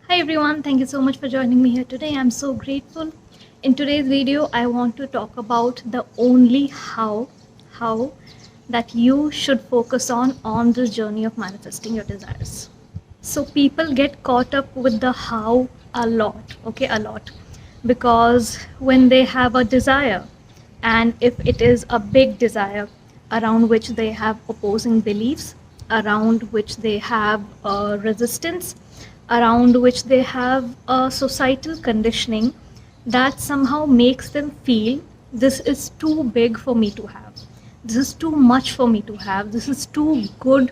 Hi everyone, thank you so much for joining me here today. I'm so grateful. In today's video, I want to talk about the only how that you should focus on this journey of manifesting your desires. So people get caught up with the how a lot, okay, a lot. Because when they have a desire, and if it is a big desire around which they have opposing beliefs, around which they have resistance, around which they have a societal conditioning that somehow makes them feel this is too big for me to have, this is too much for me to have, this is too good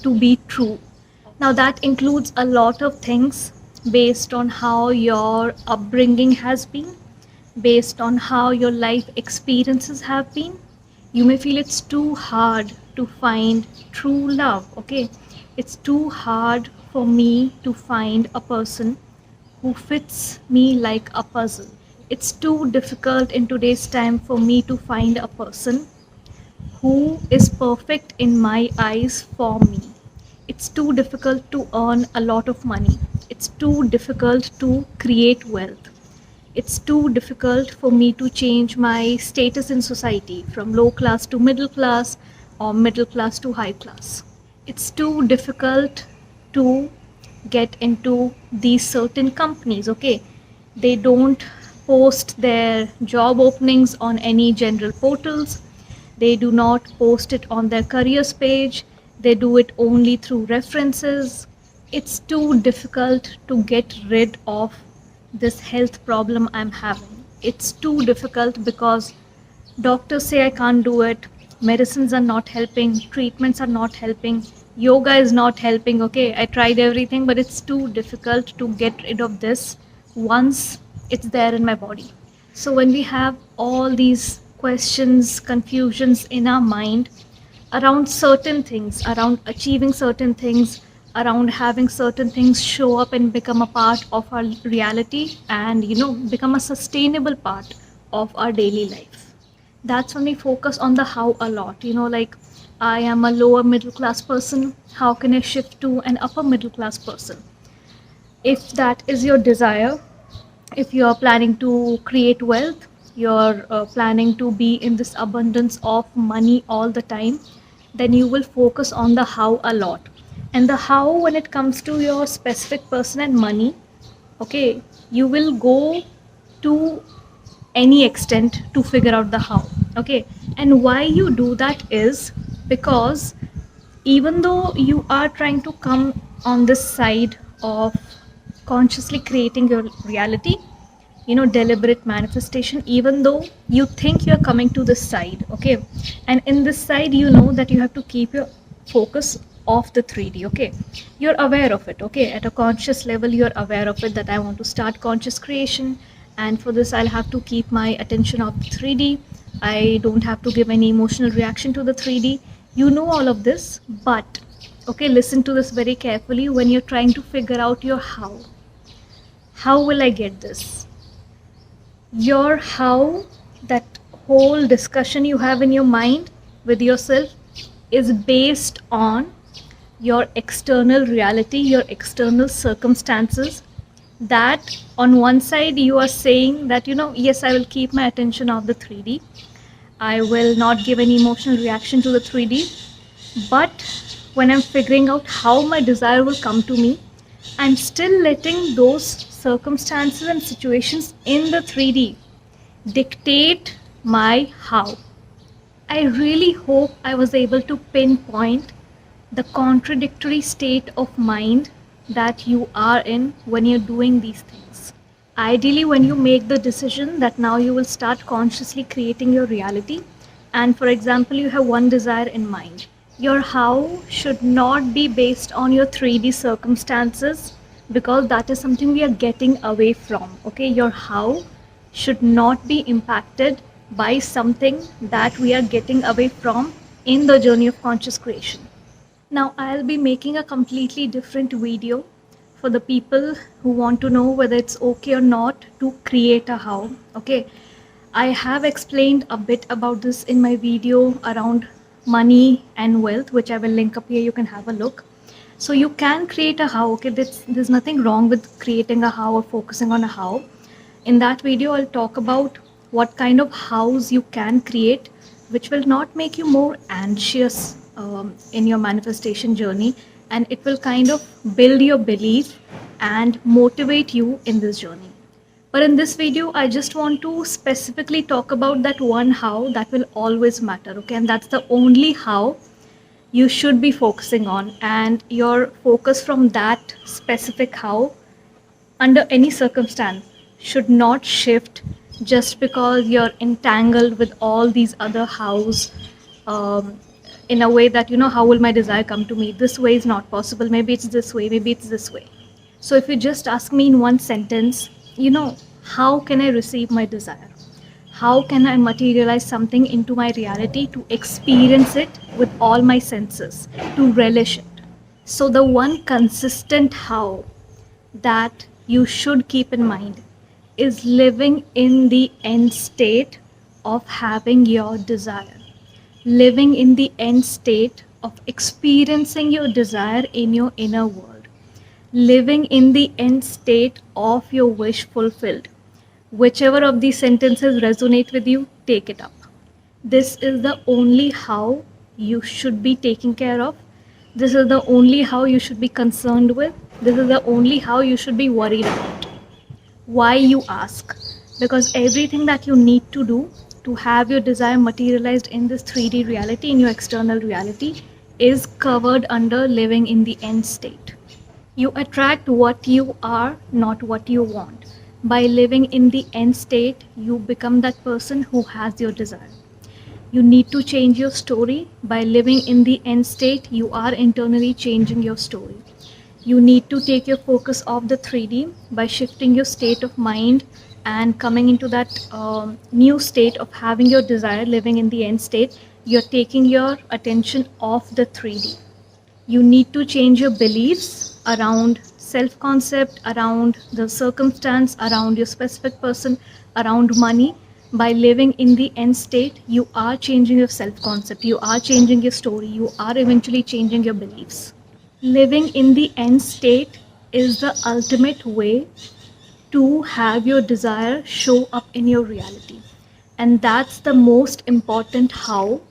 to be true. Now, that includes a lot of things based on how your upbringing has been, based on how your life experiences have been. You may feel it's too hard to find true love, okay? It's too hard for me to find a person who fits me like a puzzle. It's too difficult in today's time for me to find a person who is perfect in my eyes for me. It's too difficult to earn a lot of money. It's too difficult to create wealth. It's too difficult for me to change my status in society from low class to middle class or middle class to high class. It's too difficult to get into these certain companies, okay? They don't post their job openings on any general portals. They do not post it on their careers page. They do it only through references. It's too difficult to get rid of this health problem I'm having. It's too difficult because doctors say I can't do it, medicines are not helping, treatments are not helping, yoga is not helping. Okay, I tried everything, but it's too difficult to get rid of this once it's there in my body. So, when we have all these questions, confusions in our mind around certain things, around achieving certain things, around having certain things show up and become a part of our reality and become a sustainable part of our daily life, that's when we focus on the how a lot. Like, I am a lower middle class person, how can I shift to an upper middle class person? If that is your desire, if you're planning to create wealth, you're planning to be in this abundance of money all the time, then you will focus on the how a lot. And the how, when it comes to your specific person and money, okay, you will go to any extent to figure out the how, okay? And why you do that is because even though you are trying to come on this side of consciously creating your reality, deliberate manifestation, even though you think you're coming to this side, okay, and in this side you know that you have to keep your focus off the 3D, okay, you're aware of it, okay, at a conscious level you're aware of it, that I want to start conscious creation, and for this I'll have to keep my attention off the 3D. I don't have to give any emotional reaction to the 3D. You know all of this, but okay, listen to this very carefully. When you're trying to figure out your how will I get this, your how, that whole discussion you have in your mind with yourself, is based on your external reality, your external circumstances. That on one side you are saying that, yes, I will keep my attention off the 3D, I will not give any emotional reaction to the 3D. But when I'm figuring out how my desire will come to me, I'm still letting those circumstances and situations in the 3D dictate my how. I really hope I was able to pinpoint the contradictory state of mind that you are in when you're doing these things. Ideally, when you make the decision that now you will start consciously creating your reality, and for example, you have one desire in mind, your how should not be based on your 3D circumstances, because that is something we are getting away from. Okay, your how should not be impacted by something that we are getting away from in the journey of conscious creation. Now, I'll be making a completely different video for the people who want to know whether it's okay or not to create a how. Okay, I have explained a bit about this in my video around money and wealth, which I will link up here. You can have a look. So you can create a how. Okay, there's nothing wrong with creating a how or focusing on a how. In that video, I'll talk about what kind of hows you can create, which will not make you more anxious in your manifestation journey, and it will kind of build your belief and motivate you in this journey. But in this video, I just want to specifically talk about that one how that will always matter, okay? And that's the only how you should be focusing on, and your focus from that specific how under any circumstance should not shift just because you're entangled with all these other hows, um, in a way that, how will my desire come to me? This way is not possible. Maybe it's this way, maybe it's this way. So if you just ask me in one sentence, how can I receive my desire? How can I materialize something into my reality to experience it with all my senses, to relish it? So, the one consistent how that you should keep in mind is living in the end state of having your desire, living in the end state of experiencing your desire in your inner world, living in the end state of your wish fulfilled. Whichever of these sentences resonate with you, take it up. This is the only how you should be taking care of. This is the only how you should be concerned with. This is the only how you should be worried about. Why, you ask? Because everything that you need to do to have your desire materialized in this 3D reality, in your external reality, is covered under living in the end state. You attract what you are, not what you want. By living in the end state, you become that person who has your desire. You need to change your story. By living in the end state, you are internally changing your story. You need to take your focus off the 3D by shifting your state of mind and coming into that new state of having your desire, living in the end state. You're taking your attention off the 3D. You need to change your beliefs around self concept, around the circumstance, around your specific person, around money. By living in the end state, you are changing your self concept, you are changing your story, you are eventually changing your beliefs. Living in the end state is the ultimate way to have your desire show up in your reality. And that's the most important how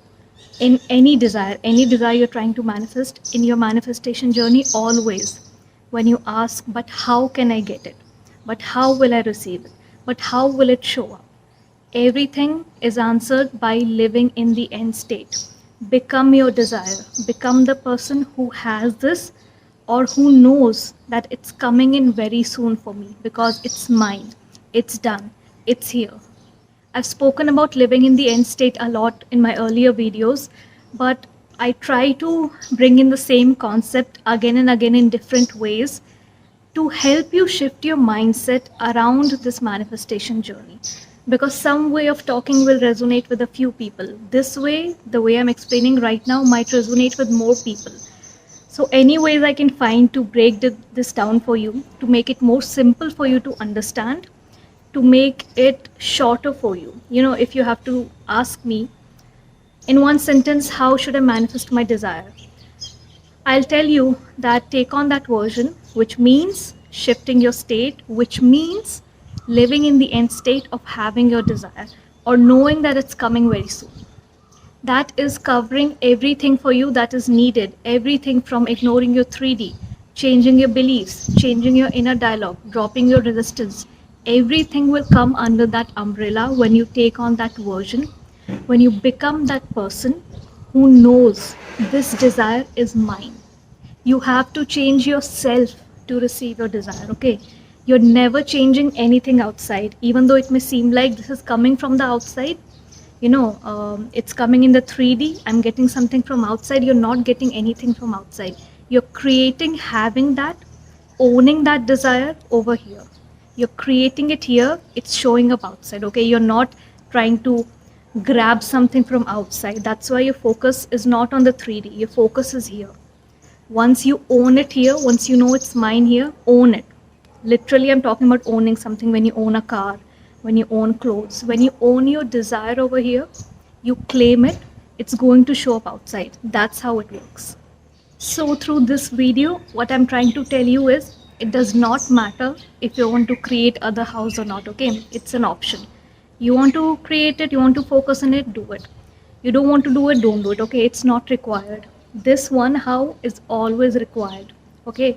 in any desire you're trying to manifest in your manifestation journey. Always, when you ask, but how can I get it? But how will I receive it? But how will it show up? Everything is answered by living in the end state. Become your desire. Become the person who has this, or who knows that it's coming in very soon for me because it's mine. It's done. It's here. I've spoken about living in the end state a lot in my earlier videos, but I try to bring in the same concept again and again in different ways to help you shift your mindset around this manifestation journey. Because some way of talking will resonate with a few people. This way, the way I'm explaining right now, might resonate with more people. So any ways I can find to break this down for you, to make it more simple for you to understand, to make it shorter for you. If you have to ask me in one sentence, how should I manifest my desire? I'll tell you that take on that version, which means shifting your state, which means living in the end state of having your desire, or knowing that it's coming very soon. That is covering everything for you that is needed, everything from ignoring your 3D, changing your beliefs, changing your inner dialogue, dropping your resistance. Everything will come under that umbrella when you take on that version, when you become that person who knows this desire is mine. You have to change yourself to receive your desire, okay? You're never changing anything outside, even though it may seem like this is coming from the outside. It's coming in the 3D. I'm getting something from outside. You're not getting anything from outside. You're creating, having that, owning that desire over here. You're creating it here. It's showing up outside, okay? You're not trying to grab something from outside. That's why your focus is not on the 3D. Your focus is here. Once you own it here, once you know it's mine here, own it. Literally, I'm talking about owning something. When you own a car, when you own clothes, when you own your desire over here, you claim it, it's going to show up outside. That's how it works. So through this video, what I'm trying to tell you is it does not matter if you want to create other house or not, okay? It's an option. You want to create it, you want to focus on it, do it. You don't want to do it, don't do it, okay? It's not required. This one how is always required, okay?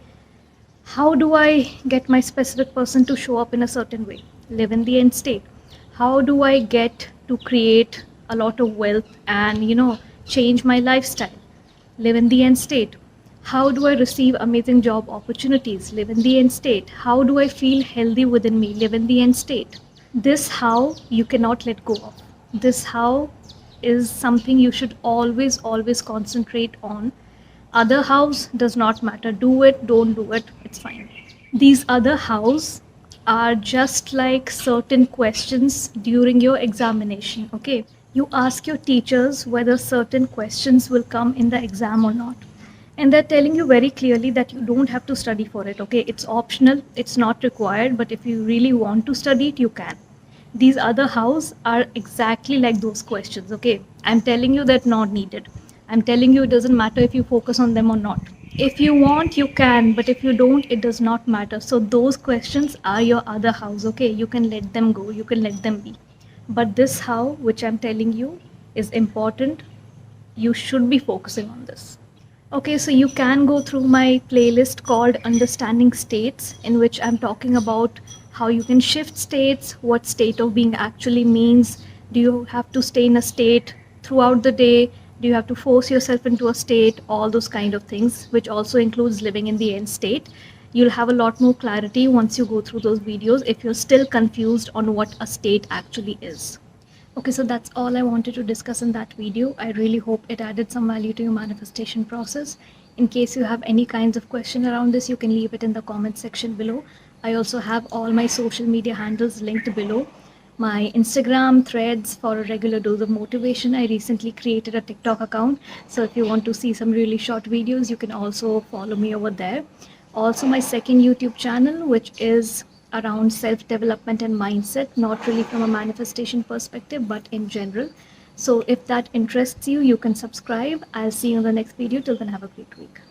How do I get my specific person to show up in a certain way? Live in the end state. How do I get to create a lot of wealth and, change my lifestyle? Live in the end state. How do I receive amazing job opportunities? Live in the end state. How do I feel healthy within me? Live in the end state. This how you cannot let go of. This how is something you should always concentrate on. Other house does not matter. Do it, don't do it, it's fine. These other house are just like certain questions during your examination, okay? You ask your teachers whether certain questions will come in the exam or not. And they're telling you very clearly that you don't have to study for it, okay? It's optional, it's not required, but if you really want to study it, you can. These other house are exactly like those questions, okay? I'm telling you that not needed. I'm telling you it doesn't matter if you focus on them or not. If you want, you can, but if you don't, it does not matter. So those questions are your other house, okay? You can let them go, you can let them be. But this how, which I'm telling you, is important. You should be focusing on this. Okay, so you can go through my playlist called Understanding States, in which I'm talking about how you can shift states, what state of being actually means. Do you have to stay in a state throughout the day? Do you have to force yourself into a state? All those kind of things, which also includes living in the end state. You'll have a lot more clarity once you go through those videos if you're still confused on what a state actually is. Okay, so that's all I wanted to discuss in that video. I really hope it added some value to your manifestation process. In case you have any kinds of question around this, you can leave it in the comment section below. I also have all my social media handles linked below. My Instagram, Threads for a regular dose of motivation. I recently created a TikTok account. So if you want to see some really short videos, you can also follow me over there. Also my second YouTube channel, which is around self-development and mindset, not really from a manifestation perspective, but in general. So if that interests you, you can subscribe. I'll see you in the next video. Till then, have a great week.